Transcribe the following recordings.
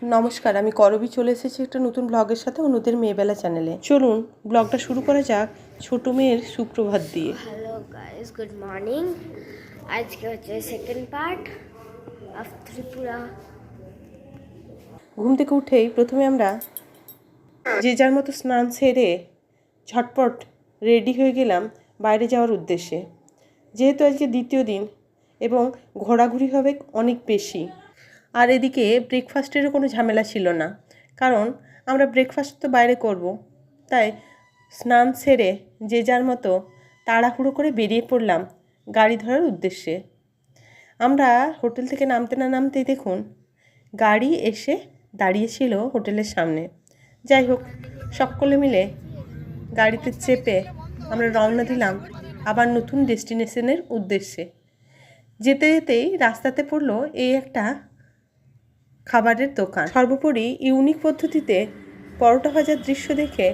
নমস্কার, আমি করবী চলে এসেছি একটা নতুন ব্লগের সাথে অনুদের মেয়েবেলা চ্যানেলে। চলুন ব্লগটা শুরু করা যাক ছোট মেয়ের সুপ্রভাত দিয়ে। Hello guys, good morning. আজকে হচ্ছে সেকেন্ড পার্ট অফ ত্রিপুরা। ঘুম থেকে উঠেই প্রথমে আমরা যে যার মতো স্নান সেরে ঝটপট রেডি হয়ে গেলাম বাইরে যাওয়ার উদ্দেশ্যে। যেহেতু আজকে দ্বিতীয় দিন এবং ঘোরাঘুরি হবে অনেক বেশি, আর এদিকে ব্রেকফাস্টেরও কোনো ঝামেলা ছিল না, কারণ আমরা ব্রেকফাস্ট তো বাইরে করব। তাই স্নান সেরে যে যার মতো তাড়াহুড়ো করে বেরিয়ে পড়লাম গাড়ি ধরার উদ্দেশ্যে। আমরা হোটেল থেকে নামতে না নামতেই দেখুন গাড়ি এসে দাঁড়িয়েছিল হোটেলের সামনে। যাই হোক, সকলে মিলে গাড়িতে চেপে আমরা রওনা দিলাম আবার নতুন ডেস্টিনেশনের উদ্দেশ্যে। যেতে যেতেই রাস্তাতে পড়লো এই একটা খাবারের দোকান। সর্বোপরি ইউনিক পদ্ধতিতে পরোটা ভাজার দৃশ্য দেখে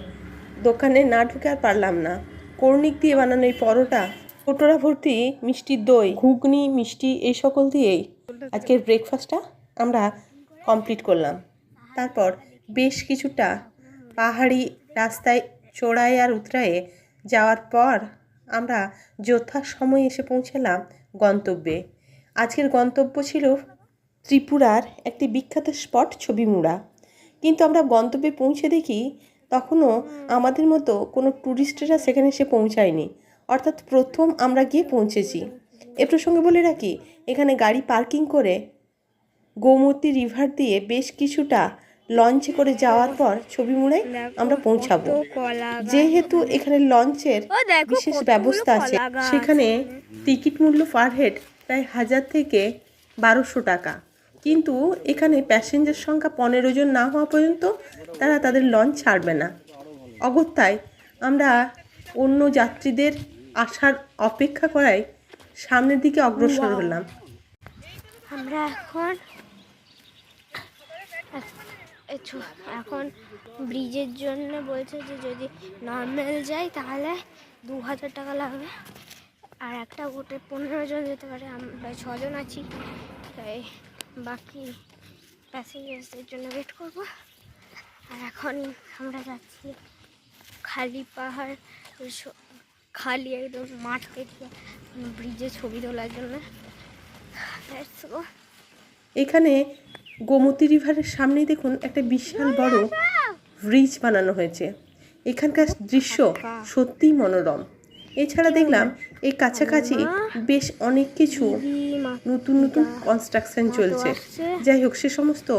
দোকানে না ঢুকে আর পারলাম না। কর্নিক দিয়ে বানানো এই পরোটা, কটোরা ভর্তি মিষ্টির দই, ঘুগনি, মিষ্টি এই সকল দিয়েই আজকের ব্রেকফাস্টটা আমরা কমপ্লিট করলাম। তারপর বেশ কিছুটা পাহাড়ি রাস্তায় চড়াই আর উতরায়ে যাওয়ার পর আমরা যথাসময়ে এসে পৌঁছালাম গন্তব্যে। আজকের গন্তব্য ছিল ত্রিপুরার একটি বিখ্যাত স্পট ছবিমুড়া। কিন্তু আমরা গন্তব্যে পৌঁছে দেখি তখনও আমাদের মতো কোনো ট্যুরিস্টেরা সেখানে এসে পৌঁছায়নি, অর্থাৎ প্রথম আমরা গিয়ে পৌঁছেছি। এ প্রসঙ্গে বলে রাখি, এখানে গাড়ি পার্কিং করে গোমতী রিভার দিয়ে বেশ কিছুটা লঞ্চে করে যাওয়ার পর ছবিমুড়ায় আমরা পৌঁছাবো। যেহেতু এখানে লঞ্চের বিশেষ ব্যবস্থা আছে, সেখানে টিকিট মূল্য পার হেড প্রায় 1000 থেকে 1200 টাকা। কিন্তু এখানে প্যাসেঞ্জার সংখ্যা 15 জন না হওয়া পর্যন্ত তারা তাদের লঞ্চ ছাড়বে না। অগত্যায় আমরা অন্য যাত্রীদের আসার অপেক্ষা করায় সামনের দিকে অগ্রসর হলাম। আমরা এখন ব্রিজের জন্য বলছে যে যদি নর্মাল যাই তাহলে 2000 টাকা লাগবে, আর একটা বোটে 15 জন যেতে পারে। আমরা 6 জন আছি, তাই বাকি প্যাসেঞ্জারদের জন্য ওয়েট করবো। আর এখন আমরা যাচ্ছি খালি পাহাড়, খালি একদম মাঠ কেটে ব্রিজে ছবি তোলার জন্য। এখানে গোমতী রিভারের সামনেই দেখুন একটা বিশাল বড় ব্রিজ বানানো হয়েছে। এখানকার দৃশ্য সত্যিই মনোরম। এছাড়া দেখলাম এই কাছাকাছি বেশ অনেক কিছু নতুন নতুন কনস্ট্রাকশন চলছে। যাই হোক, সে সমস্ত